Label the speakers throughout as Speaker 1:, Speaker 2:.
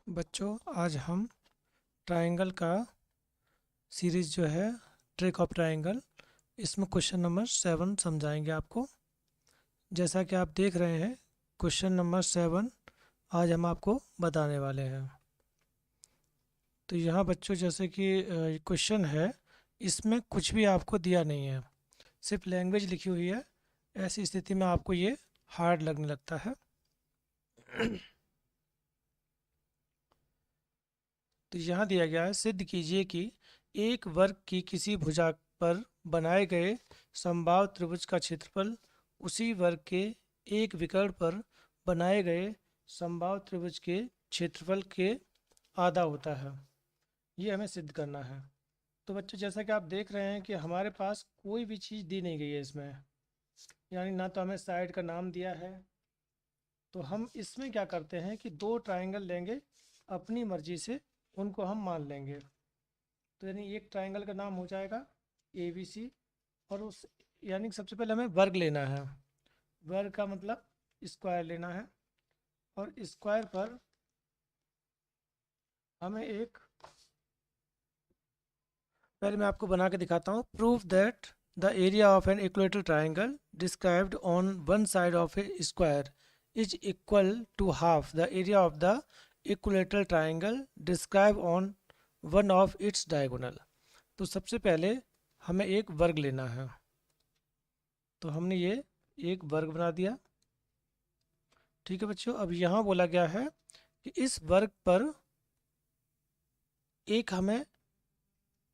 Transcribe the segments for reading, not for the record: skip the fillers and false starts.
Speaker 1: बच्चों, आज हम ट्रायंगल का सीरीज जो है ट्रिक ऑफ ट्रायंगल, इसमें क्वेश्चन नंबर 7 समझाएंगे आपको। जैसा कि आप देख रहे हैं, क्वेश्चन नंबर 7 आज हम आपको बताने वाले हैं। तो यहाँ बच्चों, जैसे कि क्वेश्चन है, इसमें कुछ भी आपको दिया नहीं है, सिर्फ लैंग्वेज लिखी हुई है। ऐसी स्थिति में आपको ये हार्ड लगने लगता है। तो यहाँ दिया गया है, सिद्ध कीजिए कि एक वर्ग की किसी भुजा पर बनाए गए समबाहु त्रिभुज का क्षेत्रफल उसी वर्ग के एक विकर्ण पर बनाए गए समबाहु त्रिभुज के क्षेत्रफल के आधा होता है। ये हमें सिद्ध करना है। तो बच्चों, जैसा कि आप देख रहे हैं कि हमारे पास कोई भी चीज़ दी नहीं गई है इसमें, यानी ना तो हमें साइड का नाम दिया है। तो हम इसमें क्या करते हैं कि दो ट्रायंगल लेंगे, अपनी मर्जी से उनको हम मान लेंगे। तो यानी एक ट्रायंगल का नाम हो जाएगा ए बी सी, और उस यानी कि सबसे पहले हमें वर्ग लेना है। वर्ग का मतलब स्क्वायर लेना है, और स्क्वायर पर हमें एक, पहले मैं आपको बना के दिखाता हूँ। Prove that the area of an equilateral triangle described on one side of a square is equal to half the area of the equilateral triangle describe on one of its diagonal. तो सबसे पहले हमें एक वर्ग लेना है। तो हमने ये एक वर्ग बना दिया। ठीक है बच्चों, अब यहाँ बोला गया है कि इस वर्ग पर एक हमें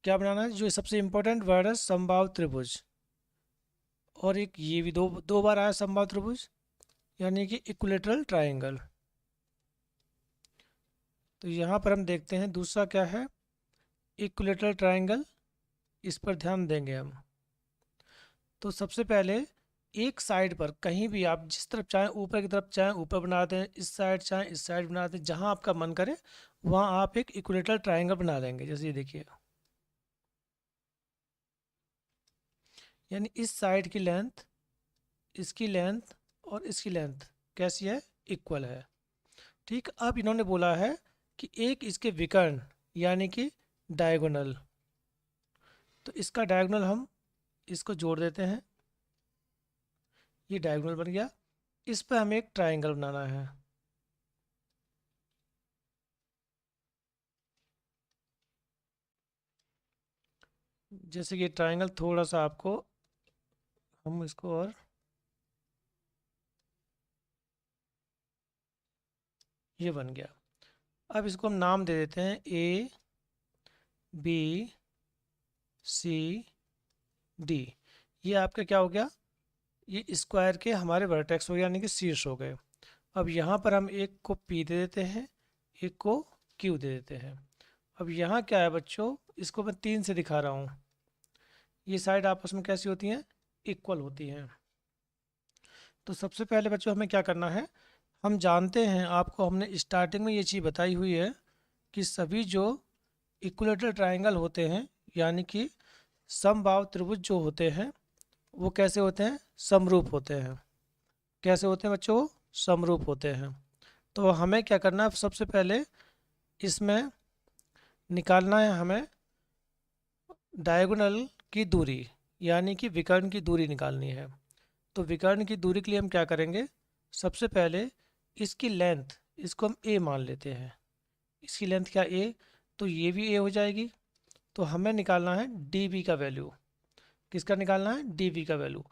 Speaker 1: क्या बनाना है, जो सबसे इंपॉर्टेंट वर्ड है समबाहु त्रिभुज। और एक ये भी दो दो बार आया समबाहु त्रिभुज, यानी कि इक्विलेटरल ट्रायंगल। तो यहाँ पर हम देखते हैं दूसरा क्या है, इक्विलेटरल ट्रायंगल। इस पर ध्यान देंगे हम। तो सबसे पहले एक साइड पर कहीं भी आप जिस तरफ चाहें, ऊपर की तरफ चाहें ऊपर बना दें, इस साइड चाहें इस साइड बना दें, जहां आपका मन करे वहां आप एक इक्विलेटरल ट्रायंगल बना देंगे। जैसे ये देखिए, यानी इस साइड की लेंथ, इसकी लेंथ और इसकी लेंथ कैसी है, इक्वल है। ठीक, अब इन्होंने बोला है कि एक इसके विकर्ण यानी कि डायगोनल। तो इसका डायगोनल हम इसको जोड़ देते हैं, ये डायगोनल बन गया। इस पर हमें एक ट्रायंगल बनाना है। जैसे कि ट्रायंगल थोड़ा सा आपको, हम इसको और ये बन गया। अब इसको हम नाम दे देते हैं ए बी सी डी। ये आपका क्या हो गया, ये स्क्वायर के हमारे वर्टेक्स हो गए, यानी कि शीर्ष हो गए। अब यहाँ पर हम एक को पी दे देते हैं, एक को क्यू दे देते हैं। अब यहाँ क्या है बच्चों, इसको मैं 3 से दिखा रहा हूँ। ये साइड आपस में कैसी होती हैं, इक्वल होती हैं। तो सबसे पहले बच्चों हमें क्या करना है, हम जानते हैं, आपको हमने स्टार्टिंग में ये चीज़ बताई हुई है कि सभी जो इक्विलेटरल ट्रायंगल होते हैं, यानी कि समबाहु त्रिभुज जो होते हैं, वो कैसे होते हैं, समरूप होते हैं। कैसे होते हैं बच्चों, वो समरूप होते हैं। तो हमें क्या करना है, सबसे पहले इसमें निकालना है हमें डायगोनल की दूरी, यानी कि विकर्ण की दूरी निकालनी है। तो विकर्ण की दूरी के लिए हम क्या करेंगे, सबसे पहले इसकी लेंथ, इसको हम ए मान लेते हैं। इसकी लेंथ क्या, ए, तो ये भी ए हो जाएगी। तो हमें निकालना है डी बी का वैल्यू। किसका निकालना है, डी बी का वैल्यू।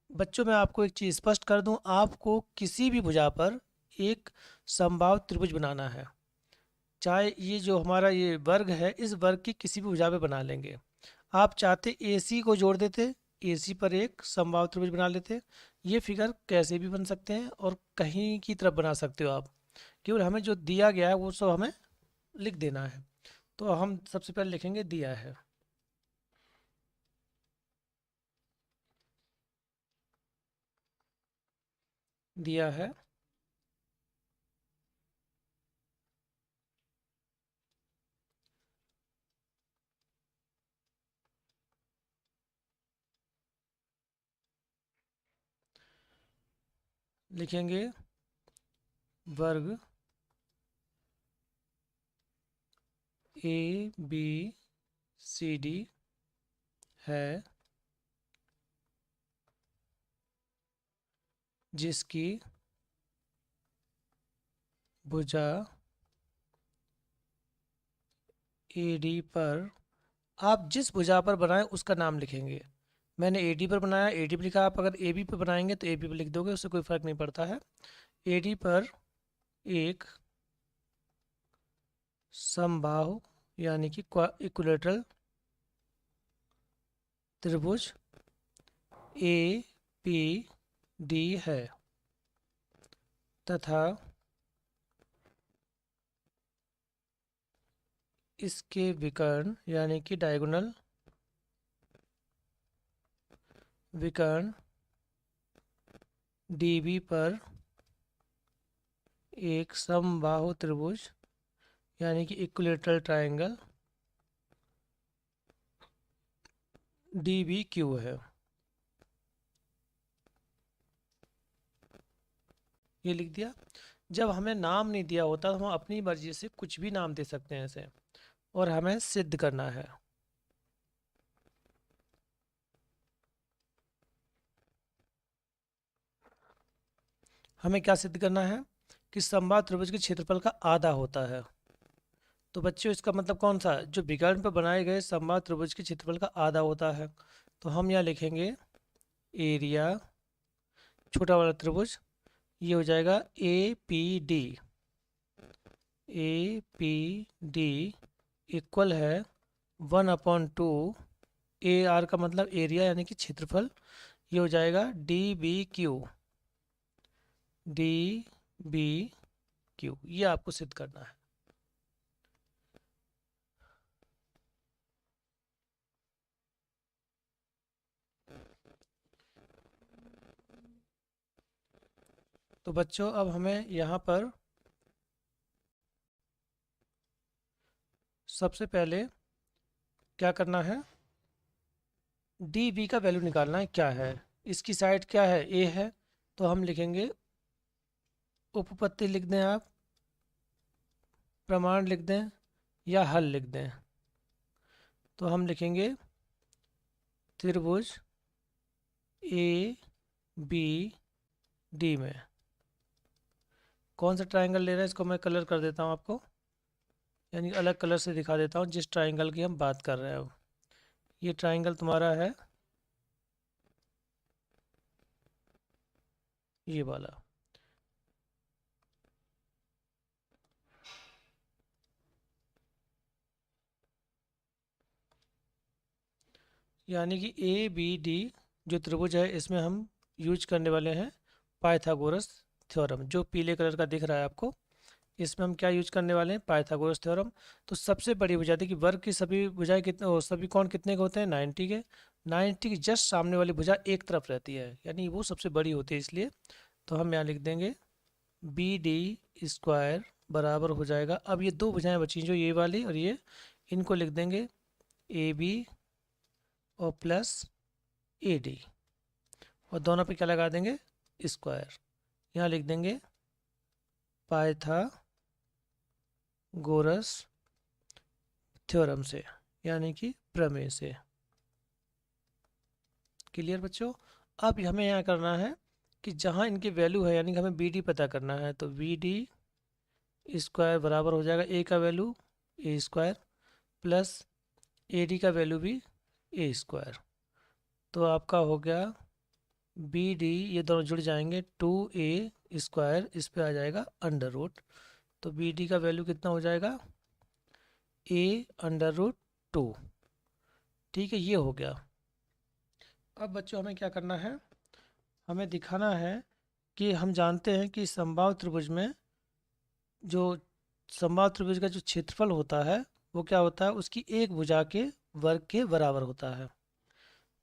Speaker 1: बच्चों, मैं आपको एक चीज़ स्पष्ट कर दूं, आपको किसी भी भुजा पर एक समबाहु त्रिभुज बनाना है। चाहे ये जो हमारा ये वर्ग है, इस वर्ग की किसी भी भुजा पे बना लेंगे। आप चाहते ए सी को जोड़ देते, ए सी पर एक समबाहु त्रिभुज बना लेते। ये फिगर कैसे भी बन सकते हैं और कहीं की तरफ बना सकते हो आप। केवल हमें जो दिया गया है वो सब हमें लिख देना है। तो हम सबसे पहले लिखेंगे दिया है। दिया है, लिखेंगे वर्ग ए बी सी डी है जिसकी भुजा ए डी पर, आप जिस भुजा पर बनाएं उसका नाम लिखेंगे। मैंने ए डी पर बनाया, ए डी पर लिखा। आप अगर ए बी पर बनाएंगे तो ए बी पर लिख दोगे, उससे कोई फ़र्क नहीं पड़ता है। ए डी पर एक समबाहु यानी कि इक्विलेटरल त्रिभुज ए पी डी है तथा इसके विकर्ण यानी कि डायगोनल विकर्ण डीबी पर एक समबाहु त्रिभुज यानी कि equilateral triangle D B Q है। ये लिख दिया। जब हमें नाम नहीं दिया होता तो हम अपनी मर्जी से कुछ भी नाम दे सकते हैं इसे, और हमें सिद्ध करना है। हमें क्या सिद्ध करना है कि समबाहु त्रिभुज के क्षेत्रफल का आधा होता है। तो बच्चों इसका मतलब कौन सा, जो विकर्ण पर बनाए गए समबाहु त्रिभुज के क्षेत्रफल का आधा होता है। तो हम यहाँ लिखेंगे एरिया छोटा वाला त्रिभुज, ये हो जाएगा ए पी डी। ए पी डी इक्वल है 1/2 ए आर का मतलब एरिया यानी कि क्षेत्रफल, ये हो जाएगा D B Q. D B Q ये आपको सिद्ध करना है। तो बच्चों अब हमें यहाँ पर सबसे पहले क्या करना है, डी बी का वैल्यू निकालना है क्या है। इसकी साइड क्या है, ए है, तो हम लिखेंगे उपपत्ति लिख दें, आप प्रमाण लिख दें या हल लिख दें। तो हम लिखेंगे त्रिभुज ए बी डी में कौन सा ट्रायंगल ले रहा है, इसको मैं कलर कर देता हूँ आपको, यानी अलग कलर से दिखा देता हूँ जिस ट्रायंगल की हम बात कर रहे हैं। ये ट्रायंगल तुम्हारा है ये वाला। यानी कि ए बी डी जो त्रिभुज है इसमें हम यूज करने वाले हैं पाइथागोरस थ्योरम, जो पीले कलर का दिख रहा है आपको। इसमें हम क्या यूज करने वाले हैं, पाइथागोरस थ्योरम। तो सबसे बड़ी भुजा थी कि वर्ग की सभी भुजाएं कितने, सभी कोण कितने के होते हैं, 90 के। 90 की जस्ट सामने वाली भुजा एक तरफ रहती है, यानी वो सबसे बड़ी होती है, इसलिए तो हम यहाँ लिख देंगे बी डी स्क्वायर बराबर हो जाएगा। अब ये दो भुजाएं बची जो ये वाली और ये, इनको लिख देंगे ए बी और प्लस ए डी, और दोनों पे क्या लगा देंगे, स्क्वायर। यहाँ लिख देंगे पाइथागोरस थ्योरम से, यानी कि प्रमेय से। क्लियर बच्चों। अब हमें यहाँ करना है कि जहाँ इनकी वैल्यू है, यानी कि हमें बी डी पता करना है, तो बी डी स्क्वायर बराबर हो जाएगा ए का value A square plus A D का वैल्यू भी ए स्क्वायर। तो आपका हो गया बी डी, ये दोनों जुड़ जाएंगे 2a स्क्वायर, इस पे आ जाएगा अंडर रूट। तो बी डी का वैल्यू कितना हो जाएगा, a√2। ठीक है, ये हो गया। अब बच्चों हमें क्या करना है, हमें दिखाना है कि हम जानते हैं कि समबाहु त्रिभुज में जो समबाहु त्रिभुज का जो क्षेत्रफल होता है वो क्या होता है, उसकी एक भुजा के वर्ग के बराबर होता है।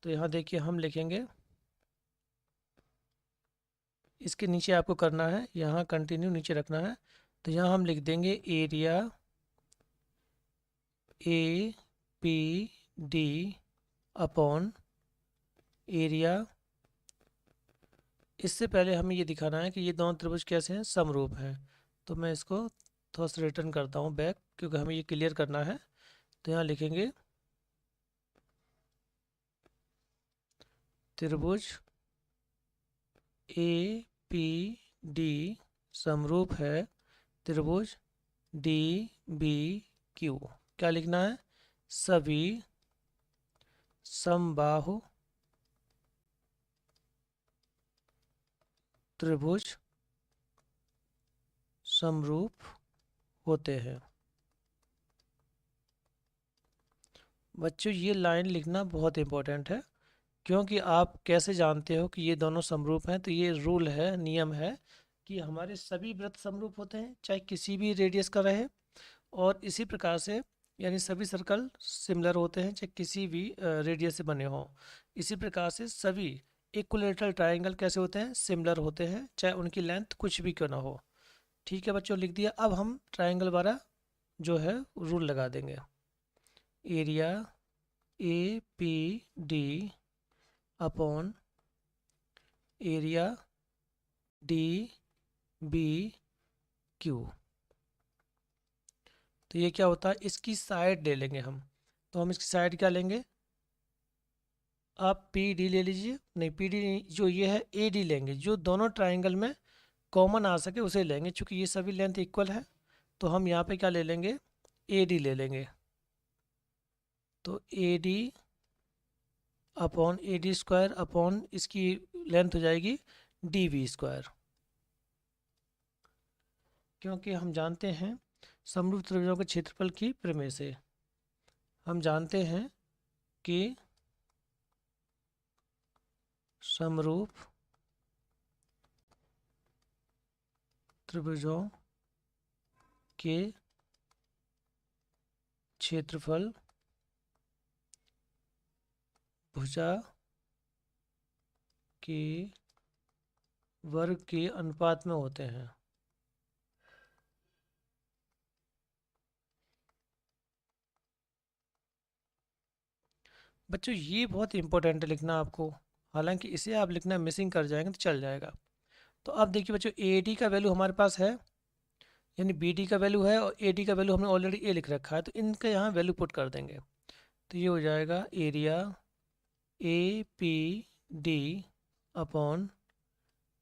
Speaker 1: तो यहाँ देखिए हम लिखेंगे, इसके नीचे आपको करना है, यहाँ कंटिन्यू नीचे रखना है। तो यहाँ हम लिख देंगे area A P D upon area. इससे पहले हमें ये दिखाना है कि ये दोनों त्रिभुज कैसे हैं, समरूप हैं। तो मैं इसको थोड़ा सा रिटर्न करता हूँ बैक, क्योंकि हमें ये क्लियर करना है। तो यहाँ लिखेंगे त्रिभुज ए पी डी समरूप है त्रिभुज डी बी क्यू। क्या लिखना है? सभी समबाहु त्रिभुज समरूप होते हैं। बच्चों ये लाइन लिखना बहुत इंपॉर्टेंट है, क्योंकि आप कैसे जानते हो कि ये दोनों समरूप हैं? तो ये रूल है, नियम है कि हमारे सभी वृत्त समरूप होते हैं, चाहे किसी भी रेडियस का रहे। और इसी प्रकार से यानी सभी सर्कल सिमिलर होते हैं, चाहे किसी भी रेडियस से बने हों। इसी प्रकार से सभी इक्विलेटरल ट्रायंगल कैसे होते हैं? सिमिलर होते हैं, चाहे उनकी लेंथ कुछ भी क्यों ना हो। ठीक है बच्चों, लिख दिया। अब हम ट्रायंगल वाला जो है रूल लगा देंगे। Area A P D upon area D B Q. तो ये क्या होता है? इसकी साइड ले लेंगे हम। तो हम इसकी साइड क्या लेंगे? आप पी डी ले लीजिए, नहीं पी डी जो ये है ए डी लेंगे, जो दोनों ट्राइंगल में कॉमन आ सके उसे लेंगे। चूंकि ये सभी लेंथ इक्वल है तो हम यहाँ पे क्या ले लेंगे? ए डी ले लेंगे। तो ए डी अपॉन ए डी स्क्वायर अपॉन इसकी लेंथ हो जाएगी डी वी स्क्वायर। क्योंकि हम जानते हैं समरूप त्रिभुजों के क्षेत्रफल की प्रमेय से हम जानते हैं कि समरूप त्रिभुजों के क्षेत्रफल भुजा के वर्ग के अनुपात में होते हैं। बच्चों ये बहुत इंपॉर्टेंट है लिखना आपको, हालांकि इसे आप लिखना मिसिंग कर जाएंगे तो चल जाएगा। तो अब देखिए बच्चों, ए डी का वैल्यू हमारे पास है, यानी बी डी का वैल्यू है, और ए डी का वैल्यू हमने ऑलरेडी ए लिख रखा है, तो इनका यहाँ वैल्यू पुट कर देंगे। तो ये हो जाएगा area A P D upon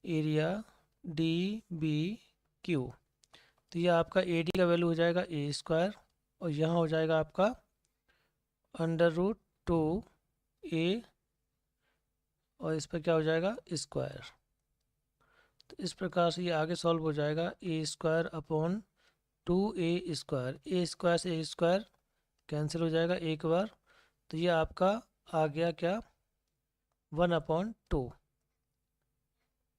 Speaker 1: area D B Q. तो ये आपका ए डी का वैल्यू हो जाएगा ए स्क्वायर, और यहाँ हो जाएगा आपका √2 ए, और इस पर क्या हो जाएगा? स्क्वायर। तो इस प्रकार से ये आगे सॉल्व हो जाएगा ए स्क्वायर अपॉन 2 ए स्क्वायर। ए स्क्वायर से ए स्क्वायर कैंसिल हो जाएगा एक बार। तो ये आपका आ गया क्या? 1/2।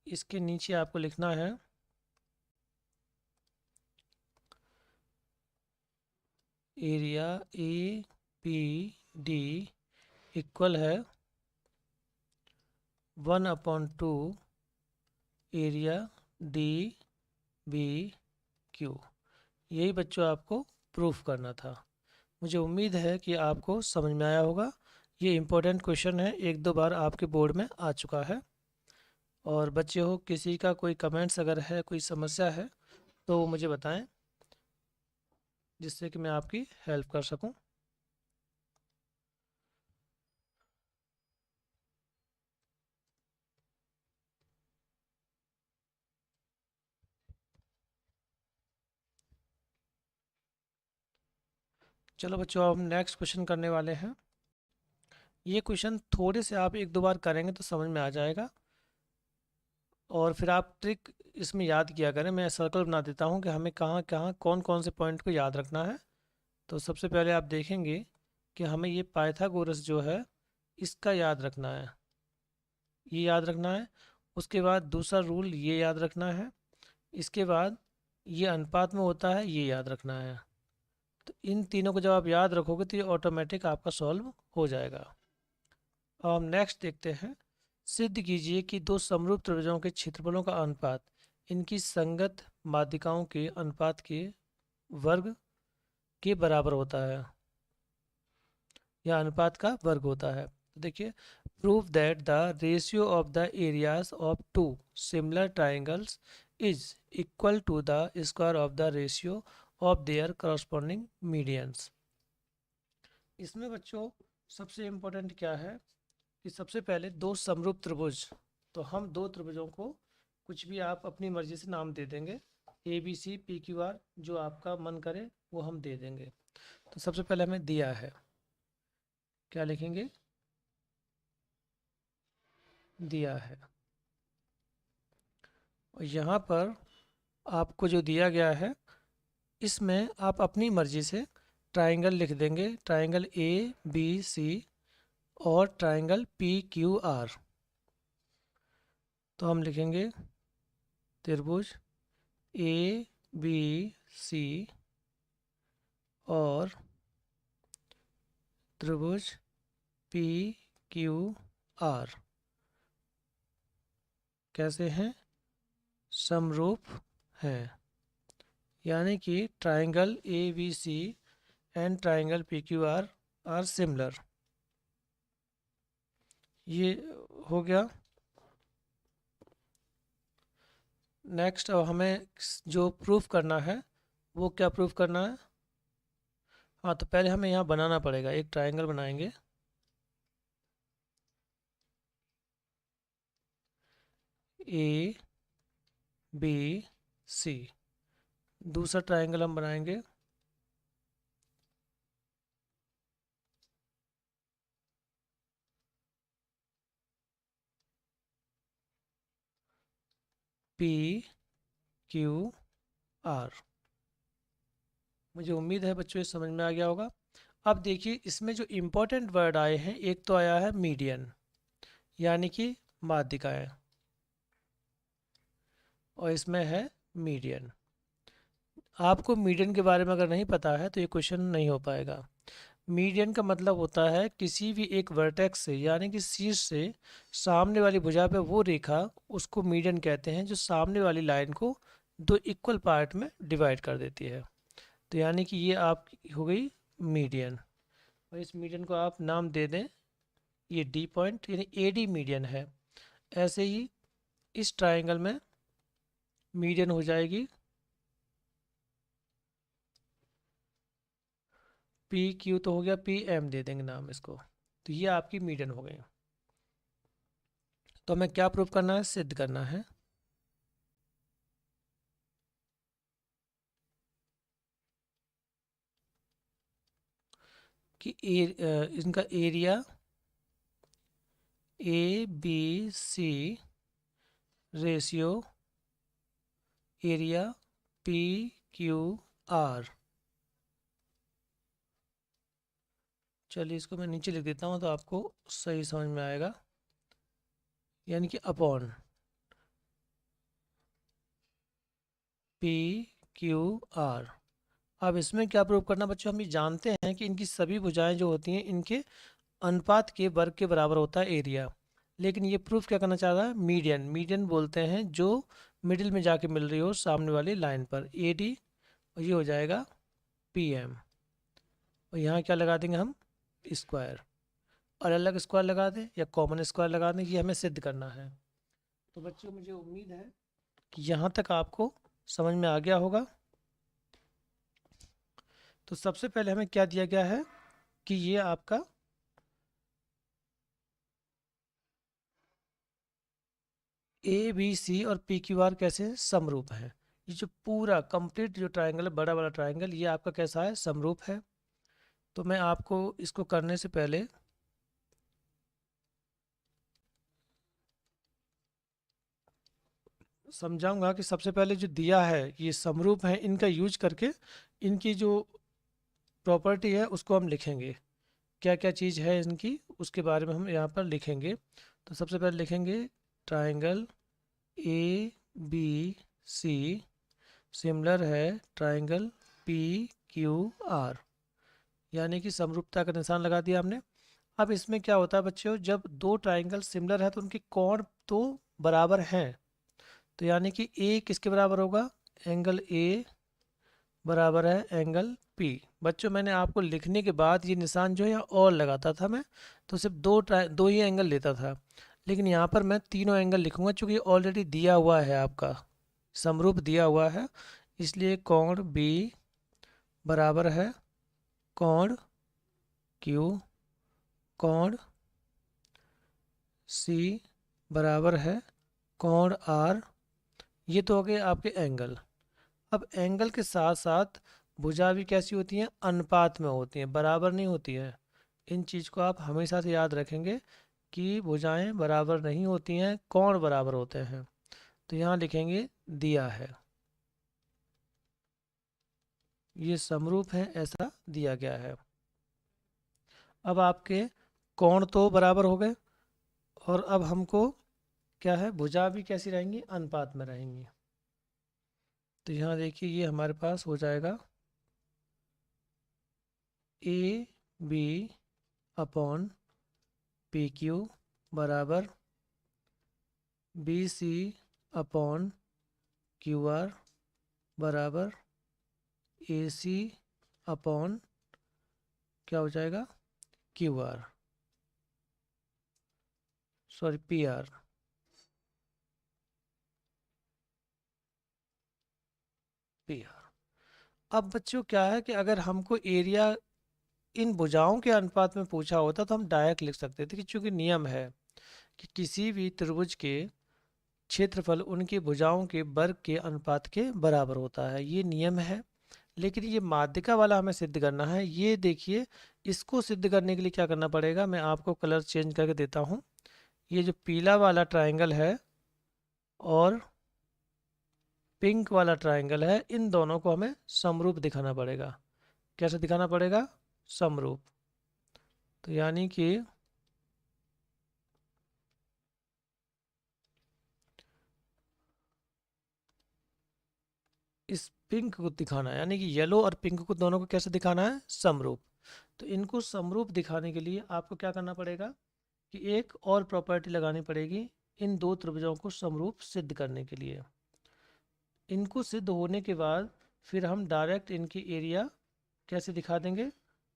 Speaker 1: इसके नीचे आपको लिखना है area A P D equal है 1/2 एरिया डी बी क्यू। यही बच्चों आपको प्रूफ करना था। मुझे उम्मीद है कि आपको समझ में आया होगा। ये इम्पोर्टेंट क्वेश्चन है, एक दो बार आपके बोर्ड में आ चुका है। और बच्चे हो, किसी का कोई कमेंट्स अगर है, कोई समस्या है तो वो मुझे बताएं, जिससे कि मैं आपकी हेल्प कर सकूं। चलो बच्चों, अब हम नेक्स्ट क्वेश्चन करने वाले हैं। ये क्वेश्चन थोड़े से आप एक दो बार करेंगे तो समझ में आ जाएगा, और फिर आप ट्रिक इसमें याद किया करें। मैं सर्कल बना देता हूँ कि हमें कहाँ कहाँ कौन कौन से पॉइंट को याद रखना है। तो सबसे पहले आप देखेंगे कि हमें ये पाइथागोरस जो है इसका याद रखना है, ये याद रखना है। उसके बाद दूसरा रूल ये याद रखना है। इसके बाद ये अनुपात में होता है, ये याद रखना है। तो इन तीनों को जब आप याद रखोगे तो ये ऑटोमेटिक आपका सॉल्व हो जाएगा। अब हम नेक्स्ट देखते हैं। सिद्ध कीजिए कि दो समरूप त्रिभुजों के क्षेत्रफलों का अनुपात इनकी संगत माध्यिकाओं के अनुपात के वर्ग के बराबर होता है, या अनुपात का वर्ग होता है। तो देखिए, prove that the ratio of the areas of two similar triangles is equal to the square of the ratio of their corresponding medians. इसमें बच्चों सबसे इम्पोर्टेंट क्या है कि सबसे पहले दो समरूप त्रिभुज, तो हम दो त्रिभुजों को कुछ भी आप अपनी मर्जी से नाम दे देंगे, A B C P Q R, जो आपका मन करे वो हम दे देंगे। तो सबसे पहले हमें दिया है, क्या लिखेंगे, दिया है। और यहाँ पर आपको जो दिया गया है इसमें आप अपनी मर्जी से ट्राइंगल लिख देंगे, ट्राइंगल ए बी सी और ट्राइंगल पी क्यू आर। तो हम लिखेंगे त्रिभुज ए बी सी और त्रिभुज पी क्यू आर कैसे हैं, समरूप हैं। यानी कि triangle A B C and triangle P Q R similar. ये हो गया। नेक्स्ट अब हमें जो प्रूफ करना है वो क्या प्रूफ करना है। हाँ, तो पहले हमें यहाँ बनाना पड़ेगा, एक ट्राइंगल बनाएंगे। ए बी सी, दूसरा ट्राइंगल हम बनाएंगे पी क्यू आर। मुझे उम्मीद है बच्चों ये समझ में आ गया होगा। अब देखिए इसमें जो इम्पोर्टेंट वर्ड आए हैं, एक तो आया है मीडियन यानी कि माध्यिकाएं, और इसमें है मीडियन। आपको मीडियन के बारे में अगर नहीं पता है तो ये क्वेश्चन नहीं हो पाएगा। मीडियन का मतलब होता है किसी भी एक वर्टेक्स से यानी कि शीर्ष से सामने वाली भुजा पे वो रेखा, उसको मीडियन कहते हैं, जो सामने वाली लाइन को दो इक्वल पार्ट में डिवाइड कर देती है। तो यानी कि ये आप हो गई मीडियन, और इस मीडियन को आप नाम दे दें, ये डी पॉइंट यानी ए डी मीडियन है। ऐसे ही इस ट्राइंगल में मीडियन हो जाएगी पी क्यू, तो हो गया पी एम, दे देंगे नाम इसको। तो ये आपकी मीडियन हो गई। तो हमें क्या प्रूव करना है, सिद्ध करना है कि इनका area A B C ratio area P Q R. चलिए इसको मैं नीचे लिख देता हूँ तो आपको सही समझ में आएगा, यानी कि अपॉन पी क्यू आर। अब इसमें क्या प्रूव करना बच्चों, हम ये जानते हैं कि इनकी सभी भुजाएं जो होती हैं इनके अनुपात के वर्ग के बराबर होता है एरिया। लेकिन ये प्रूफ क्या करना चाह रहा है, मीडियन। मीडियन बोलते हैं जो मिडिल में जाके मिल रही हो सामने वाली लाइन पर, ए डी, और ये हो जाएगा पी एम। और यहाँ क्या लगा देंगे हम, स्क्वायर, और अलग स्क्वायर लगा दें या कॉमन स्क्वायर लगा दें, ये हमें सिद्ध करना है। तो बच्चों मुझे उम्मीद है कि यहाँ तक आपको समझ में आ गया होगा। तो सबसे पहले हमें क्या दिया गया है कि ये आपका ए बी सी और पी क्यू आर कैसे समरूप है। ये जो पूरा कंप्लीट जो ट्रायंगल है, बड़ा वाला ट्रायंगल, ये आपका कैसा है, समरूप है। तो मैं आपको इसको करने से पहले समझाऊंगा कि सबसे पहले जो दिया है ये समरूप है, इनका यूज करके इनकी जो प्रॉपर्टी है उसको हम लिखेंगे, क्या क्या चीज़ है इनकी उसके बारे में हम यहाँ पर लिखेंगे। तो सबसे पहले लिखेंगे triangle A B C similar है ट्रायंगल पी क्यू आर, यानी कि समरूपता का निशान लगा दिया हमने। अब इसमें क्या होता है बच्चों, जब दो ट्रायंगल सिमिलर है तो उनके कोण तो बराबर हैं। तो यानी कि ए किसके बराबर होगा, एंगल ए बराबर है एंगल पी। बच्चों मैंने आपको लिखने के बाद ये निशान जो है यहाँ और लगाता था मैं, तो सिर्फ दो ही एंगल लेता था। लेकिन यहाँ पर मैं तीनों एंगल लिखूंगा क्योंकि ऑलरेडी दिया हुआ है आपका, समरूप दिया हुआ है, इसलिए कोण बी बराबर है कोण Q, कोण C बराबर है कोण R। ये तो हो गए आपके एंगल। अब एंगल के साथ साथ भुजा भी कैसी होती हैं, अनुपात में होती हैं, बराबर नहीं होती है। इन चीज़ को आप हमेशा से याद रखेंगे कि भुजाएं बराबर नहीं होती हैं, कोण बराबर होते हैं। तो यहाँ लिखेंगे दिया है, ये समरूप है, ऐसा दिया गया है। अब आपके कोण तो बराबर हो गए, और अब हमको क्या है, भुजा भी कैसी रहेंगी, अनुपात में रहेंगी। तो यहाँ देखिए ये हमारे पास हो जाएगा A B upon P Q बराबर B C upon Q R बराबर ए सी अपॉन क्या हो जाएगा, Q R, sorry P R. P R. अब बच्चों क्या है कि अगर हमको एरिया इन भुजाओं के अनुपात में पूछा होता तो हम डायरेक्ट लिख सकते थे, कि चूंकि नियम है कि किसी भी त्रिभुज के क्षेत्रफल उनकी भुजाओं के वर्ग के अनुपात के बराबर होता है, ये नियम है। लेकिन ये माध्यिका वाला हमें सिद्ध करना है। ये देखिए, इसको सिद्ध करने के लिए क्या करना पड़ेगा, मैं आपको कलर चेंज करके देता हूँ। ये जो पीला वाला ट्राइंगल है और पिंक वाला ट्राइंगल है, इन दोनों को हमें समरूप दिखाना पड़ेगा। कैसे दिखाना पड़ेगा, समरूप। तो यानी कि इस पिंक को दिखाना है, यानी कि येलो और पिंक को दोनों को कैसे दिखाना है, समरूप। तो इनको समरूप दिखाने के लिए आपको क्या करना पड़ेगा कि एक और प्रॉपर्टी लगानी पड़ेगी इन दो त्रिभुजों को समरूप सिद्ध करने के लिए। इनको सिद्ध होने के बाद फिर हम डायरेक्ट इनकी एरिया कैसे दिखा देंगे,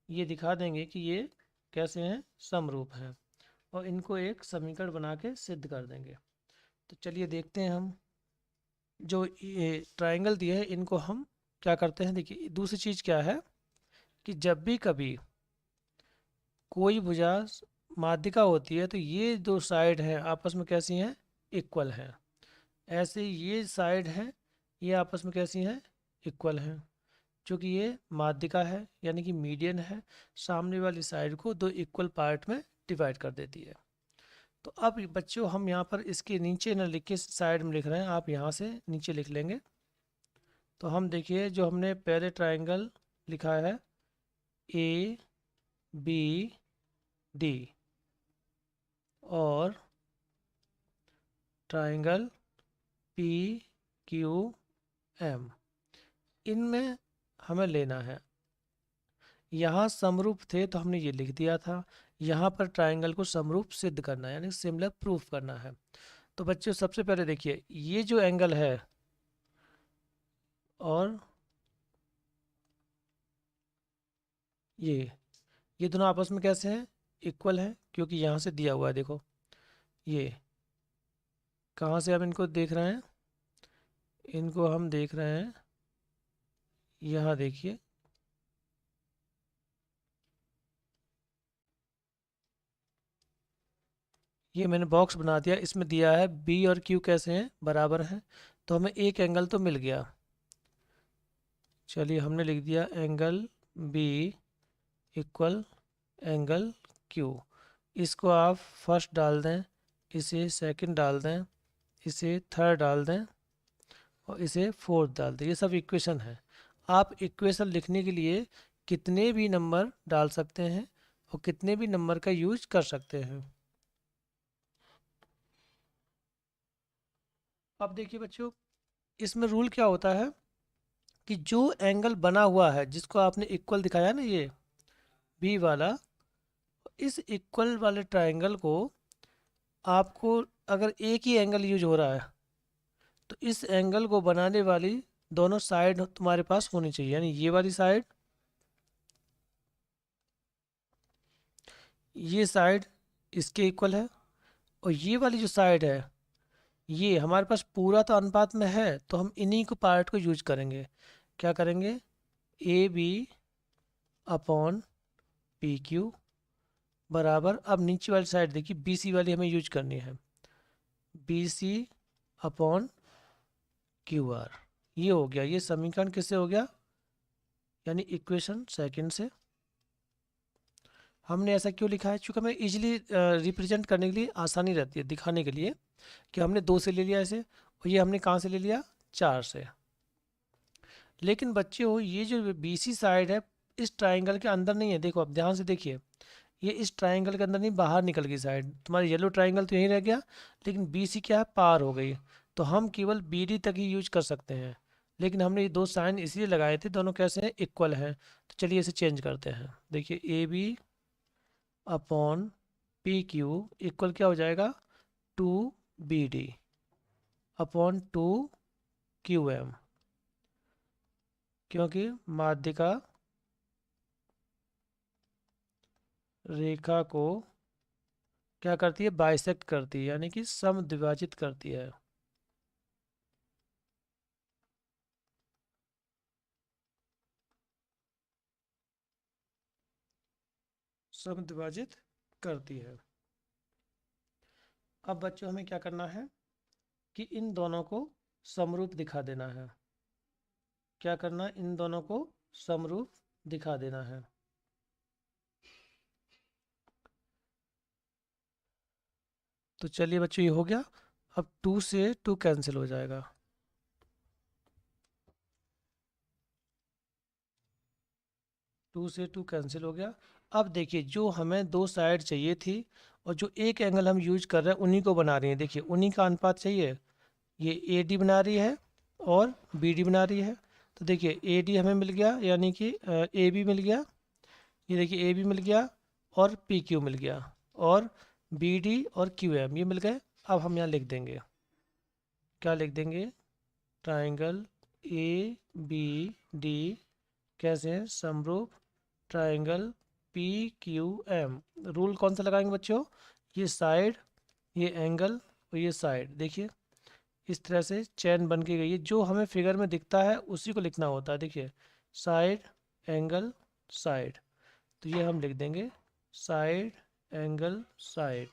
Speaker 1: ये दिखा देंगे कि ये कैसे हैं, समरूप हैं, और इनको एक समीकरण बना के सिद्ध कर देंगे। तो चलिए देखते हैं हम जो ये ट्रायंगल दिए हैं इनको हम क्या करते हैं। देखिए दूसरी चीज़ क्या है कि जब भी कभी कोई भुजा माध्यिका होती है तो ये दो साइड हैं आपस में कैसी हैं, इक्वल हैं। ऐसे ये साइड हैं, ये आपस में कैसी हैं, इक्वल हैं। क्योंकि ये माध्यिका है यानी कि मीडियन है, सामने वाली साइड को दो इक्वल पार्ट में डिवाइड कर देती है। तो अब बच्चों हम यहाँ पर इसके नीचे न लिख के साइड में लिख रहे हैं, आप यहाँ से नीचे लिख लेंगे। तो हम देखिए जो हमने पहले ट्रायंगल लिखा है ए बी डी और ट्रायंगल पी क्यू एम, इनमें हमें लेना है। यहाँ समरूप थे तो हमने ये लिख दिया था, यहाँ पर ट्रायंगल को समरूप सिद्ध करना है यानी सिमिलर प्रूफ करना है। तो बच्चों सबसे पहले देखिए ये जो एंगल है और ये दोनों आपस में कैसे हैं, इक्वल हैं, क्योंकि यहाँ से दिया हुआ है। देखो ये कहाँ से हम इनको देख रहे हैं, इनको हम देख रहे हैं यहाँ देखिए, ये मैंने बॉक्स बना दिया, इसमें दिया है बी और क्यू कैसे हैं, बराबर हैं। तो हमें एक एंगल तो मिल गया। चलिए हमने लिख दिया angle B equal angle Q. इसको आप फर्स्ट डाल दें, इसे सेकंड डाल दें, इसे थर्ड डाल दें और इसे फोर्थ डाल दें। ये सब इक्वेशन है। आप इक्वेशन लिखने के लिए कितने भी नंबर डाल सकते हैं और कितने भी नंबर का यूज कर सकते हैं। अब देखिए बच्चों, इसमें रूल क्या होता है कि जो एंगल बना हुआ है जिसको आपने इक्वल दिखाया ना, ये बी वाला, इस इक्वल वाले ट्रायंगल को आपको अगर एक ही एंगल यूज हो रहा है तो इस एंगल को बनाने वाली दोनों साइड तुम्हारे पास होनी चाहिए। यानी ये वाली साइड, ये साइड इसके इक्वल है, और ये वाली जो साइड है ये हमारे पास पूरा तो अनुपात में है, तो हम इन्हीं को पार्ट को यूज करेंगे। क्या करेंगे, A B upon P Q बराबर, अब नीचे वाली साइड देखिए बी सी वाली हमें यूज करनी है, B C upon Q R. ये हो गया, ये समीकरण किससे हो गया, यानी इक्वेशन सेकंड से। हमने ऐसा क्यों लिखा है, चूँकि हमें इजीली रिप्रेजेंट करने के लिए आसानी रहती है, दिखाने के लिए कि हमने 2 से ले लिया ऐसे, और ये हमने कहाँ से ले लिया, 4 से। लेकिन बच्चे हो, ये जो बीसी साइड है इस ट्राइंगल के अंदर नहीं है, देखो अब ध्यान से देखिए, ये इस ट्राइंगल के अंदर नहीं, बाहर निकल गई साइड, तुम्हारी येलो ट्राइंगल तो यहीं रह गया, लेकिन बीसी क्या है, पार हो गई। तो हम केवल बीडी तक ही यूज कर सकते हैं, लेकिन हमने ये 2 साइन इसलिए लगाए थे, दोनों कैसे हैं, इक्वल हैं। तो चलिए इसे चेंज करते हैं, देखिए A B upon P Q equal क्या हो जाएगा, 2BD अपॉन 2QM, क्योंकि माध्यिका रेखा को क्या करती है, बाइसेक्ट करती है, यानी कि समद्विभाजित करती है। समद्विभाजित करती है। अब बच्चों हमें क्या करना है कि इन दोनों को समरूप दिखा देना है। क्या करना है, इन दोनों को समरूप दिखा देना है। तो चलिए बच्चों ये हो गया। अब 2 से 2 कैंसिल हो जाएगा, 2 से 2 कैंसिल हो गया। अब देखिए जो हमें 2 साइड चाहिए थी और जो एक एंगल हम यूज कर रहे हैं उन्हीं को बना रही है, देखिए उन्हीं का अनुपात चाहिए। ये ए डी बना रही है और बी डी बना रही है। तो देखिए ए डी हमें मिल गया, यानी कि ए बी मिल गया, ये देखिए ए बी मिल गया और पी क्यू मिल गया, और बी डी और क्यू एम ये मिल गए। अब हम यहाँ लिख देंगे, क्या लिख देंगे, ट्राइंगल ए बी डी कैसे हैं, समरूप triangle P Q M. Rule कौन सा लगाएंगे बच्चों, ये साइड, ये एंगल और ये साइड, देखिए इस तरह से चैन बन के गई है। जो हमें फिगर में दिखता है उसी को लिखना होता है, देखिए साइड एंगल साइड, तो ये हम लिख देंगे साइड एंगल साइड,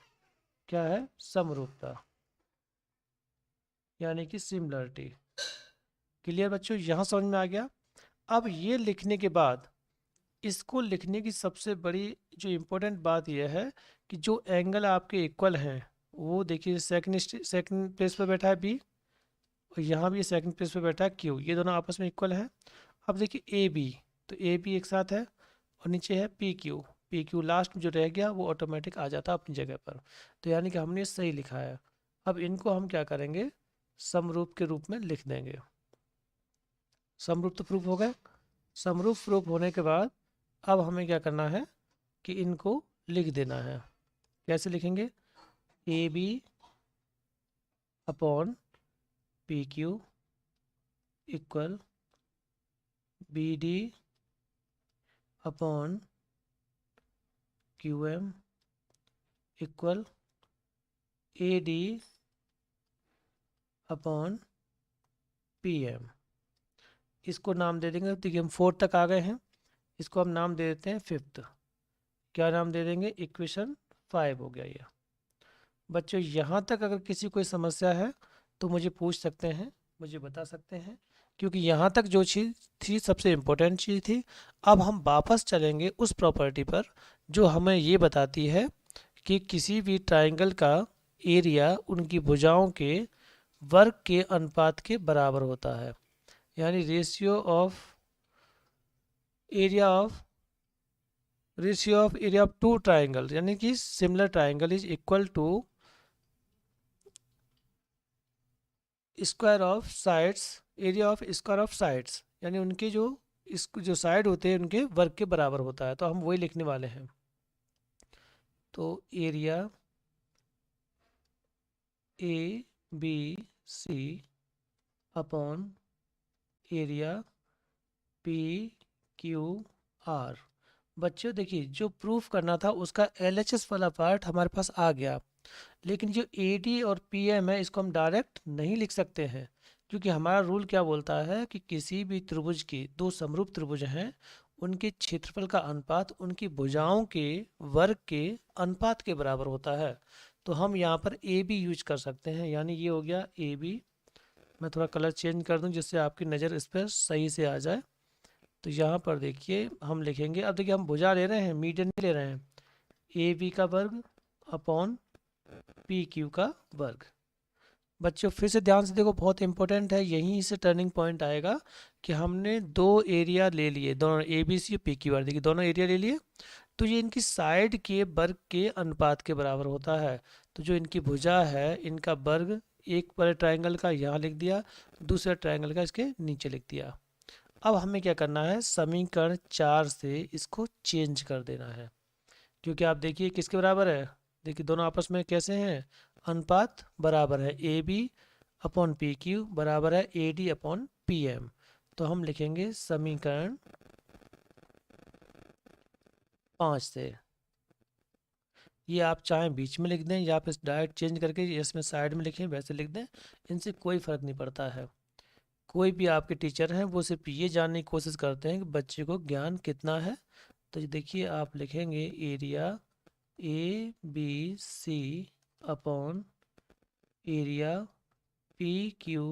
Speaker 1: क्या है, समरूपता, यानी कि सिमिलरिटी। क्लियर बच्चों, यहाँ समझ में आ गया। अब ये लिखने के बाद, इसको लिखने की सबसे बड़ी जो इम्पोर्टेंट बात यह है कि जो एंगल आपके इक्वल हैं वो देखिए सेकंड प्लेस पे बैठा है बी, और यहाँ भी सेकंड प्लेस पे बैठा है क्यू, ये दोनों आपस में इक्वल है। अब देखिए ए बी, तो ए बी एक साथ है, और नीचे है P Q, P Q last में जो रह गया वो ऑटोमेटिक आ जाता है अपनी जगह पर। तो यानी कि हमने सही लिखा है। अब इनको हम क्या करेंगे, समरूप के रूप में लिख देंगे। समरूप तो प्रूफ हो गए। समरूप प्रूफ होने के बाद अब हमें क्या करना है कि इनको लिख देना है। कैसे लिखेंगे, A B upon P Q equal B D upon Q M equal A D upon P M. इसको नाम दे देंगे, देखिए हम 4 तक आ गए हैं, इसको हम नाम दे देते हैं 5th। क्या नाम दे देंगे, इक्वेशन 5 हो गया ये। बच्चों यहाँ तक अगर किसी कोई समस्या है तो मुझे पूछ सकते हैं, मुझे बता सकते हैं, क्योंकि यहाँ तक जो चीज़ थी सबसे इम्पोर्टेंट चीज़ थी। अब हम वापस चलेंगे उस प्रॉपर्टी पर जो हमें ये बताती है कि किसी भी ट्राइंगल का एरिया उनकी भुजाओं के वर्ग के अनुपात के बराबर होता है, यानी ratio of area of 2 triangle, यानी कि similar triangle is equal to square of sides, area of square of sides, यानी उनके जो साइड होते हैं उनके वर्ग के बराबर होता है। तो हम वही लिखने वाले हैं। तो area A B C upon area P Q R. बच्चों देखिए जो प्रूफ करना था उसका एलएचएस वाला पार्ट हमारे पास आ गया, लेकिन जो ए डी और पी एम है इसको हम डायरेक्ट नहीं लिख सकते हैं, क्योंकि हमारा रूल क्या बोलता है कि किसी भी त्रिभुज के दो समरूप त्रिभुज हैं, उनके क्षेत्रफल का अनुपात उनकी भुजाओं के वर्ग के अनुपात के बराबर होता है। तो हम यहाँ पर ए बी यूज कर सकते हैं, यानी ये हो गया ए बी। मैं थोड़ा कलर चेंज कर दूं जिससे आपकी नज़र इस पर सही से आ जाए। तो यहाँ पर देखिए हम लिखेंगे, अब देखिए हम भुजा ले रहे हैं, मीडियन नहीं ले रहे हैं। ए बी का वर्ग अपॉन पी क्यू का वर्ग। बच्चों फिर से ध्यान से देखो, बहुत इंपॉर्टेंट है, यहीं से टर्निंग पॉइंट आएगा कि हमने दो एरिया ले लिए, दोनों ए बी सी और पी क्यू आर, देखिए दोनों एरिया ले लिए, तो ये इनकी साइड के वर्ग के अनुपात के बराबर होता है। तो जो इनकी भुजा है इनका वर्ग एक बड़े ट्रायंगल का यहाँ लिख दिया, दूसरे ट्रायंगल का इसके नीचे लिख दिया। अब हमें क्या करना है, समीकरण 4 से इसको चेंज कर देना है, क्योंकि आप देखिए किसके बराबर है, देखिए दोनों आपस में कैसे हैं, अनुपात बराबर है। A B upon P Q बराबर है A D upon P M. तो हम लिखेंगे समीकरण 5 से, ये आप चाहें बीच में लिख दें या फिर डायरेक्ट चेंज करके इसमें साइड में लिखें, वैसे लिख दें, इनसे कोई फ़र्क नहीं पड़ता है। कोई भी आपके टीचर हैं वो सिर्फ ये जानने की कोशिश करते हैं कि बच्चे को ज्ञान कितना है। तो ये देखिए आप लिखेंगे area A B C upon area P Q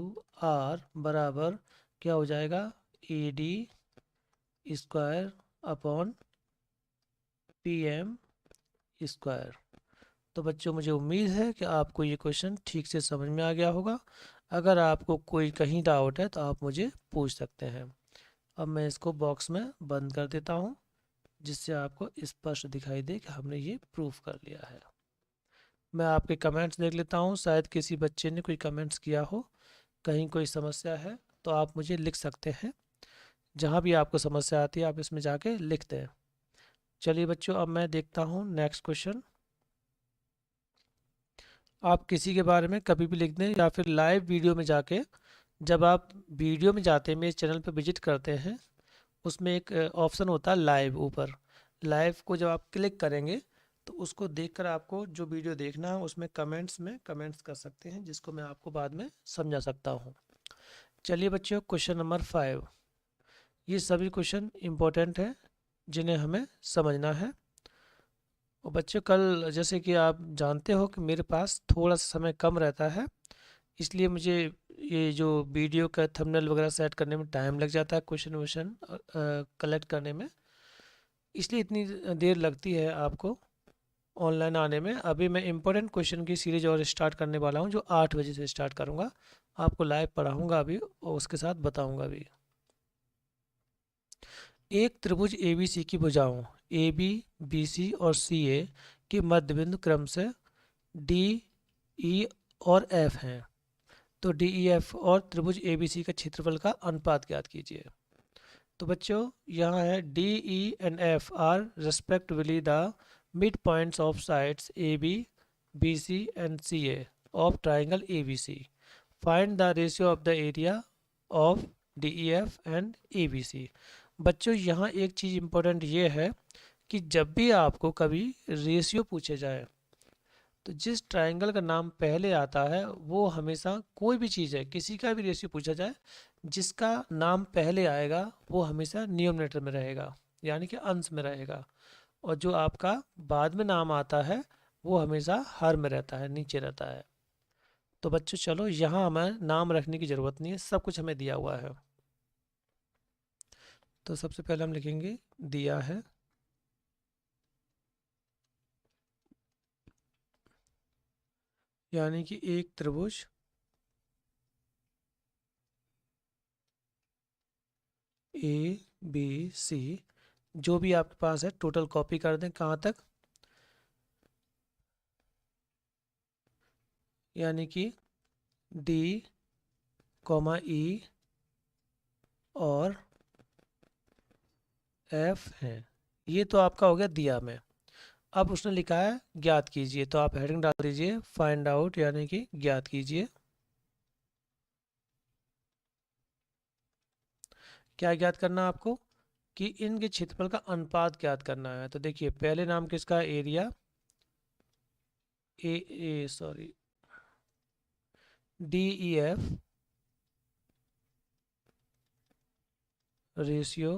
Speaker 1: R बराबर क्या हो जाएगा, A D square upon P M square. तो बच्चों मुझे उम्मीद है कि आपको ये क्वेश्चन ठीक से समझ में आ गया होगा। अगर आपको कोई कहीं डाउट है तो आप मुझे पूछ सकते हैं। अब मैं इसको बॉक्स में बंद कर देता हूँ, जिससे आपको स्पष्ट दिखाई दे कि हमने ये प्रूफ कर लिया है। मैं आपके कमेंट्स देख लेता हूँ, शायद किसी बच्चे ने कोई कमेंट्स किया हो, कहीं कोई समस्या है तो आप मुझे लिख सकते हैं। जहाँ भी आपको समस्या आती है आप इसमें जाके लिखते हैं। चलिए बच्चों, अब मैं देखता हूँ नेक्स्ट क्वेश्चन। आप किसी के बारे में कभी भी लिख दें या फिर लाइव वीडियो में जाके, जब आप वीडियो में जाते हैं, मेरे चैनल पर विजिट करते हैं, उसमें एक ऑप्शन होता है लाइव, ऊपर लाइव को जब आप क्लिक करेंगे तो उसको देखकर आपको जो वीडियो देखना है उसमें कमेंट्स में कमेंट्स कर सकते हैं, जिसको मैं आपको बाद में समझा सकता हूँ। चलिए बच्चों, क्वेश्चन नंबर 5। ये सभी क्वेश्चन इम्पोर्टेंट हैं जिन्हें हमें समझना है। और बच्चों कल जैसे कि आप जानते हो कि मेरे पास थोड़ा सा समय कम रहता है, इसलिए मुझे ये जो वीडियो का थंबनेल वगैरह सेट करने में टाइम लग जाता है, क्वेश्चन वोश्चन कलेक्ट करने में, इसलिए इतनी देर लगती है आपको ऑनलाइन आने में। अभी मैं इम्पोर्टेंट क्वेश्चन की सीरीज और स्टार्ट करने वाला हूँ, जो 8 बजे से स्टार्ट करूँगा, आपको लाइव पढ़ाऊँगा अभी और उसके साथ बताऊँगा भी। एक त्रिभुज ए बी सी की भुजाओं ए बी बी सी और सी ए के मध्य बिंदु क्रम से डी ई और एफ हैं। तो डी ई एफ और त्रिभुज ए बी सी का क्षेत्रफल का अनुपात ज्ञात कीजिए। तो बच्चों यहाँ है D E and F are respectively the mid points of sides A B B C and C A of triangle A B C. Find the ratio of the area of D E F and A B C. बच्चों यहाँ एक चीज़ important ये है कि जब भी आपको कभी रेशियो पूछे जाए तो जिस ट्रायंगल का नाम पहले आता है वो हमेशा, कोई भी चीज़ है किसी का भी रेशियो पूछा जाए, जिसका नाम पहले आएगा वो हमेशा न्यूमरेटर में रहेगा, यानी कि अंश में रहेगा, और जो आपका बाद में नाम आता है वो हमेशा हर में रहता है, नीचे रहता है। तो बच्चों चलो, यहाँ हमें नाम रखने की ज़रूरत नहीं है, सब कुछ हमें दिया हुआ है। तो सबसे पहले हम लिखेंगे दिया है, यानी कि एक त्रिभुज ए बी सी, जो भी आपके पास है टोटल कॉपी कर दें कहाँ तक, यानी कि डी कॉमा ई और एफ है। ये तो आपका हो गया दिया में। अब उसने लिखा है ज्ञात कीजिए, तो आप हेडिंग डाल दीजिए फाइंड आउट, यानी कि ज्ञात कीजिए। क्या ज्ञात करना है आपको, कि इनके क्षेत्रफल का अनुपात ज्ञात करना है। तो देखिए पहले नाम किसका, area A A sorry D E F ratio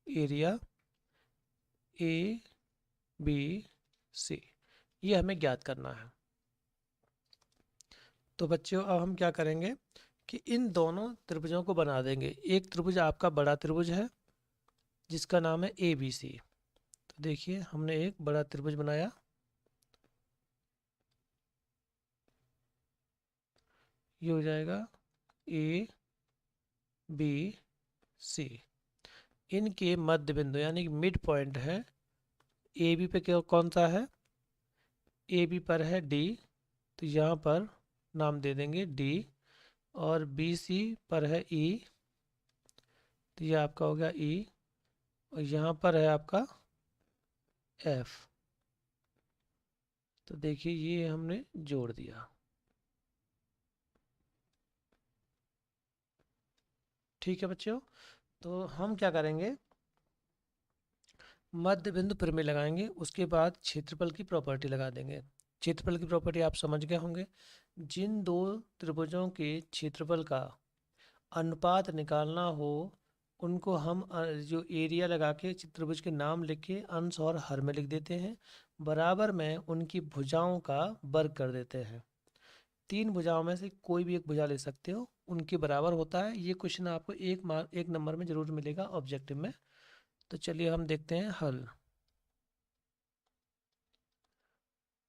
Speaker 1: area A B C, ये हमें ज्ञात करना है। तो बच्चों अब हम क्या करेंगे कि इन दोनों त्रिभुजों को बना देंगे। एक त्रिभुज आपका बड़ा त्रिभुज है जिसका नाम है ए बी सी। तो देखिए हमने एक बड़ा त्रिभुज बनाया, ये हो जाएगा ए बी सी। इनके मध्य बिंदु यानी कि मिड पॉइंट है ए बी पे, कौन सा है, ए बी पर है डी, तो यहाँ पर नाम दे देंगे डी। और बी सी पर है ई, तो ये आपका हो गया ई। और यहाँ पर है आपका एफ। तो देखिए ये हमने जोड़ दिया। ठीक है बच्चों, तो हम क्या करेंगे, मध्य बिंदु प्रमेय लगाएंगे, उसके बाद क्षेत्रफल की प्रॉपर्टी लगा देंगे। क्षेत्रफल की प्रॉपर्टी आप समझ गए होंगे। जिन दो त्रिभुजों के क्षेत्रफल का अनुपात निकालना हो उनको हम जो एरिया लगा के त्रिभुज के नाम लिख के अंश और हर में लिख देते हैं, बराबर में उनकी भुजाओं का वर्ग कर देते हैं। तीन भुजाओं में से कोई भी एक भुजा ले सकते हो, उनके बराबर होता है। ये क्वेश्चन आपको एक नंबर में जरूर मिलेगा ऑब्जेक्टिव में। तो चलिए हम देखते हैं हल।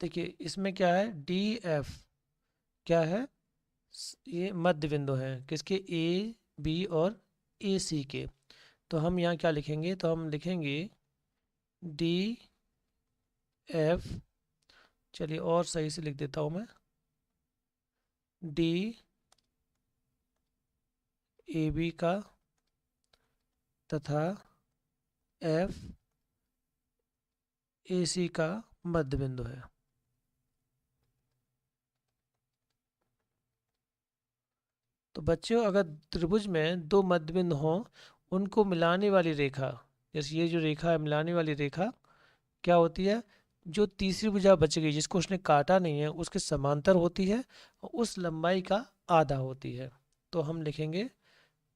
Speaker 1: देखिए इसमें क्या है, डी एफ क्या है, ये मध्य बिंदु है किसके, ए बी और ए सी के। तो हम यहाँ क्या लिखेंगे, तो हम लिखेंगे डी एफ, चलिए और सही से लिख देता हूँ मैं, डी ए बी का तथा एफ ए सी का मध्य बिंदु है। तो बच्चों अगर त्रिभुज में दो मध्य बिंदु हों, उनको मिलाने वाली रेखा, जैसे ये जो रेखा है मिलाने वाली रेखा क्या होती है, जो तीसरी भुजा बच गई जिसको उसने काटा नहीं है उसके समांतर होती है और उस लंबाई का आधा होती है। तो हम लिखेंगे,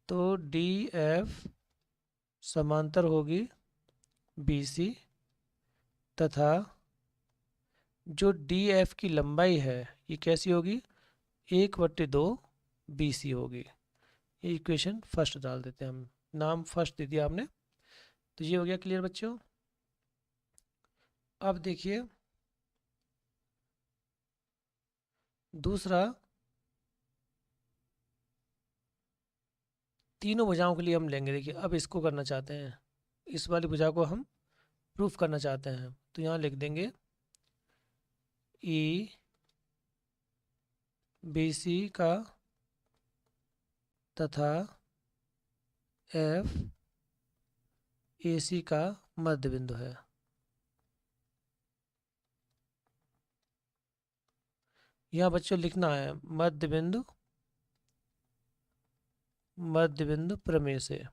Speaker 1: तो डी एफ समांतर होगी बी सी, तथा जो डी एफ की लंबाई है ये कैसी होगी, 1/2 बी सी होगी। ये इक्वेशन फर्स्ट डाल देते हैं हम, नाम फर्स्ट दे दिया हमने। तो ये हो गया क्लियर बच्चों। अब देखिए दूसरा, तीनों भुजाओं के लिए हम लेंगे। देखिए अब इसको करना चाहते हैं, इस वाली भुजा को हम प्रूफ करना चाहते हैं, तो यहाँ लिख देंगे ई बी सी का तथा एफ ए सी का मध्य बिंदु है। यहाँ बच्चों लिखना है मध्य बिंदु प्रमेय से,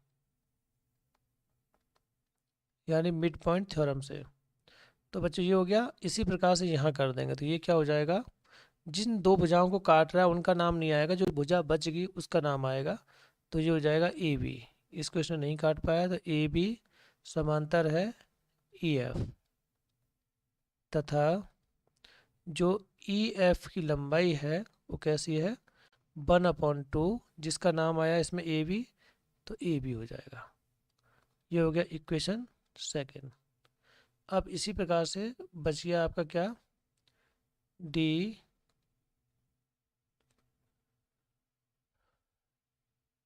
Speaker 1: यानी मिड पॉइंट थ्योरम से। तो बच्चों ये हो गया। इसी प्रकार से यहाँ कर देंगे, तो ये क्या हो जाएगा, जिन दो भुजाओं को काट रहा है उनका नाम नहीं आएगा, जो भुजा बच गई उसका नाम आएगा। तो ये हो जाएगा ए बी, इसको इसने नहीं काट पाया, तो ए बी समांतर है ई एफ, तथा जो ई एफ की लंबाई है वो कैसी है, 1/2, जिसका नाम आया इसमें ए बी, तो ए बी हो जाएगा। ये हो गया इक्वेशन सेकेंड। अब इसी प्रकार से बच गया आपका क्या, डी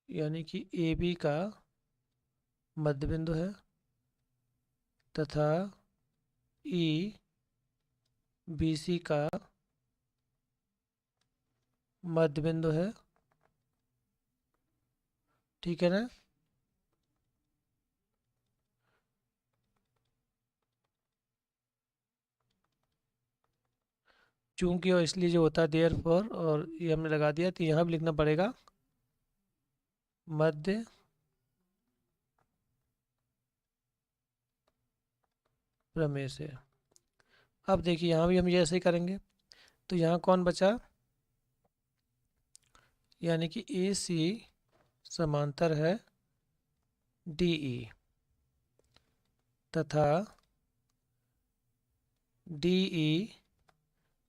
Speaker 1: यानी कि ए बी का मध्य बिंदु है तथा ई बी सी का मध्य बिंदु है। ठीक है ना। चूंकि और इसलिए जो होता है देयर फॉर, और ये हमने लगा दिया, तो यहाँ भी लिखना पड़ेगा मध्य प्रमेय से। अब देखिए यहाँ भी हम ये ऐसे ही करेंगे। तो यहाँ कौन बचा, यानी कि ए सी समांतर है DE तथा DE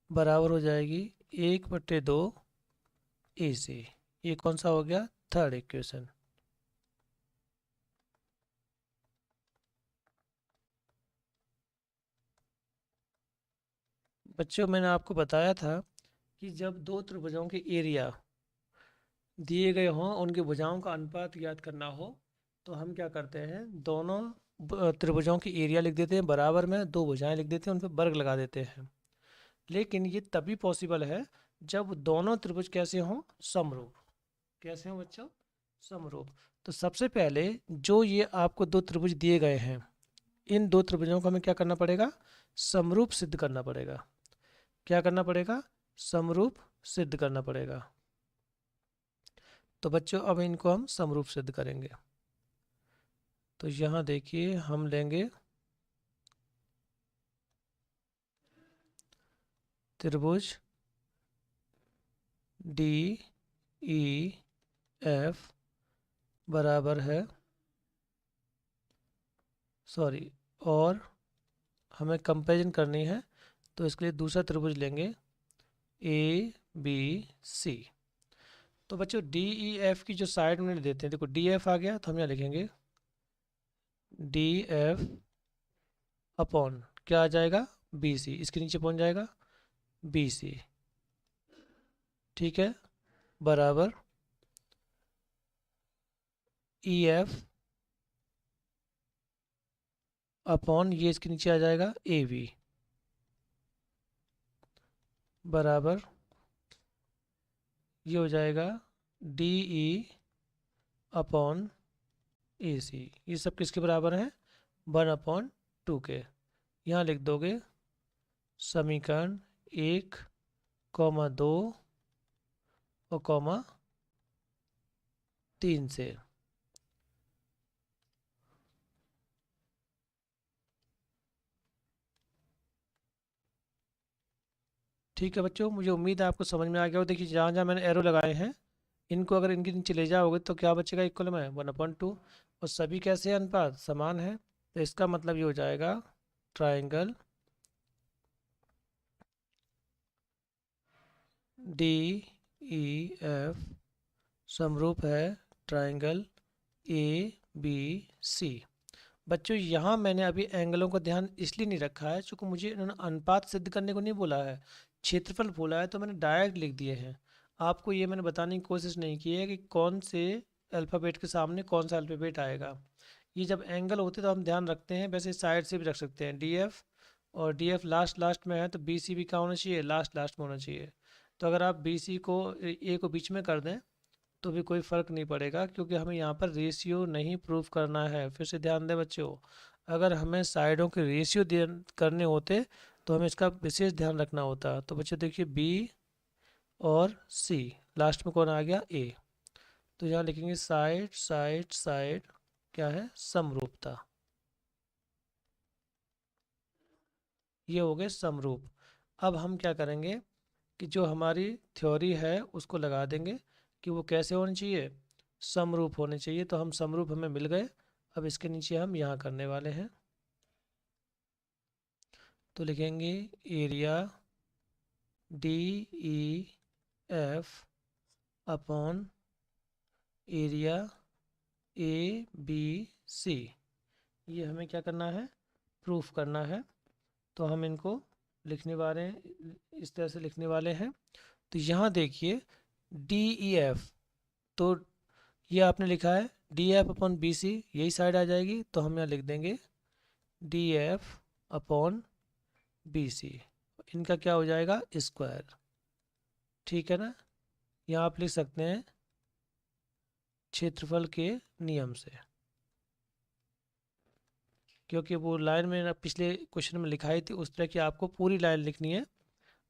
Speaker 1: बराबर हो जाएगी 1/2 AC। ये कौन सा हो गया? Third equation. बच्चों मैंने आपको बताया था कि जब दो त्रिभुजों के एरिया दिए गए हों, उनकी भुजाओं का अनुपात ज्ञात करना हो, तो हम क्या करते हैं, दोनों त्रिभुजों की एरिया लिख देते हैं बराबर में, दो भुजाएं लिख देते हैं, उन पर वर्ग लगा देते हैं। लेकिन ये तभी पॉसिबल है जब दोनों त्रिभुज कैसे हों? समरूप। कैसे हों बच्चों? समरूप। तो सबसे पहले जो ये आपको दो त्रिभुज दिए गए हैं, इन दो त्रिभुजों को हमें क्या करना पड़ेगा? समरूप सिद्ध करना पड़ेगा। क्या करना पड़ेगा? समरूप सिद्ध करना पड़ेगा। तो बच्चों अब इनको हम समरूप सिद्ध करेंगे। तो यहाँ देखिए हम लेंगे त्रिभुज DEF बराबर है, सॉरी, और हमें कंपेरिजन करनी है, तो इसके लिए दूसरा त्रिभुज लेंगे ABC। तो बच्चों DEF की जो साइड में देते हैं, देखो DF आ गया, तो हम यहाँ लिखेंगे DF अपॉन क्या आ जाएगा? BC। इसके नीचे पहुंच जाएगा BC। ठीक है, बराबर EF अपॉन ये इसके नीचे आ जाएगा AB बराबर ये हो जाएगा DE अपॉन AC। ये सब किसके बराबर है? 1/2 के। यहाँ लिख दोगे समीकरण 1, 2 और 3 से। ठीक है बच्चों, मुझे उम्मीद है आपको समझ में आ गया हो। देखिए जहाँ जहाँ मैंने एरो लगाए हैं, इनको अगर इनके नीचे ले जाओगे तो क्या बचेगा? इक्वल में 1/2। और सभी कैसे हैं? अनुपात समान है। तो इसका मतलब ये हो जाएगा ट्राइंगल DEF समरूप है ट्राइंगल ABC। बच्चों यहाँ मैंने अभी एंगलों का ध्यान इसलिए नहीं रखा है क्योंकि मुझे इन्होंने अनुपात सिद्ध करने को नहीं बोला है, क्षेत्रफल बोला है, तो मैंने डायरेक्ट लिख दिए हैं। आपको ये मैंने बताने की कोशिश नहीं की है कि कौन से अल्फ़ाबेट के सामने कौन सा अल्फ़ाबेट आएगा। ये जब एंगल होते तो हम ध्यान रखते हैं, वैसे साइड से भी रख सकते हैं DF, और DF लास्ट लास्ट में है तो BC भी क्या होना चाहिए? लास्ट लास्ट में होना चाहिए। तो अगर आप BC को A को बीच में कर दें तो भी कोई फ़र्क नहीं पड़ेगा, क्योंकि हमें यहाँ पर रेशियो नहीं प्रूव करना है। फिर से ध्यान दें बच्चों, अगर हमें साइडों के रेशियो करने होते तो हमें इसका विशेष ध्यान रखना होता। तो बच्चों देखिए B और C, लास्ट में कौन आ गया? A। तो यहाँ लिखेंगे साइड साइड साइड क्या है? समरूपता। ये हो गए समरूप। अब हम क्या करेंगे कि जो हमारी थ्योरी है उसको लगा देंगे कि वो कैसे होने चाहिए? समरूप होने चाहिए। तो हम समरूप हमें मिल गए। अब इसके नीचे हम यहाँ करने वाले हैं, तो लिखेंगे area DEF upon area ABC। ये हमें क्या करना है? प्रूफ करना है। तो हम इनको लिखने वाले हैं, इस तरह से लिखने वाले हैं। तो यहाँ देखिए DEF, तो ये आपने लिखा है DF अपॉन BC, यही साइड आ जाएगी, तो हम यहाँ लिख देंगे DF अपॉन BC। इनका क्या हो जाएगा? स्क्वायर। ठीक है ना? यहाँ आप लिख सकते हैं क्षेत्रफल के नियम से, क्योंकि वो लाइन में पिछले क्वेश्चन में लिखाई थी उस तरह की आपको पूरी लाइन लिखनी है।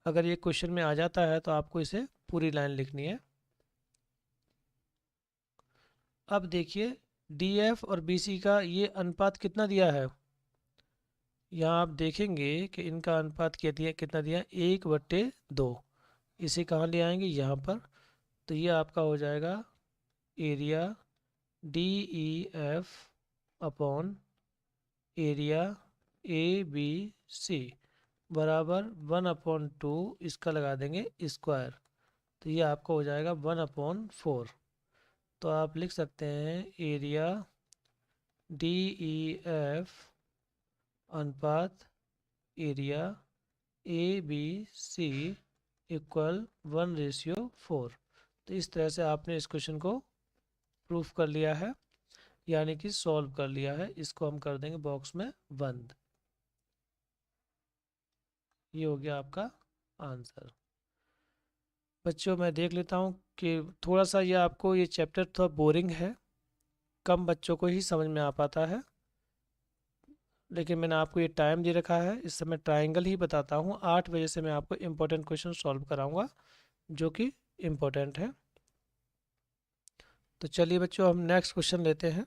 Speaker 1: अगर ये क्वेश्चन में आ जाता है तो आपको इसे पूरी लाइन लिखनी है। अब देखिए DF और BC का ये अनुपात कितना दिया है? यहाँ आप देखेंगे कि इनका अनुपात क्या दिया, कितना दिया? 1/2। इसे कहाँ ले आएंगे? यहाँ पर। तो ये आपका हो जाएगा area DEF upon area A B C बराबर 1/2, इसका लगा देंगे स्क्वायर, तो ये आपका हो जाएगा 1/4। तो आप लिख सकते हैं एरिया डी ई एफ अनुपात area A B C equal 1/4। तो इस तरह से आपने इस क्वेश्चन को प्रूफ कर लिया है, यानी कि सॉल्व कर लिया है। इसको हम कर देंगे बॉक्स में बंद। ये हो गया आपका आंसर। बच्चों मैं देख लेता हूँ कि थोड़ा सा ये आपको ये चैप्टर थोड़ा बोरिंग है, कम बच्चों को ही समझ में आ पाता है, लेकिन मैंने आपको ये टाइम दे रखा है। इस समय ट्रायंगल ही बताता हूँ। 8 बजे से मैं आपको इम्पोर्टेंट क्वेश्चन सॉल्व कराऊंगा जो कि इम्पोर्टेंट है। तो चलिए बच्चों हम नेक्स्ट क्वेश्चन लेते हैं।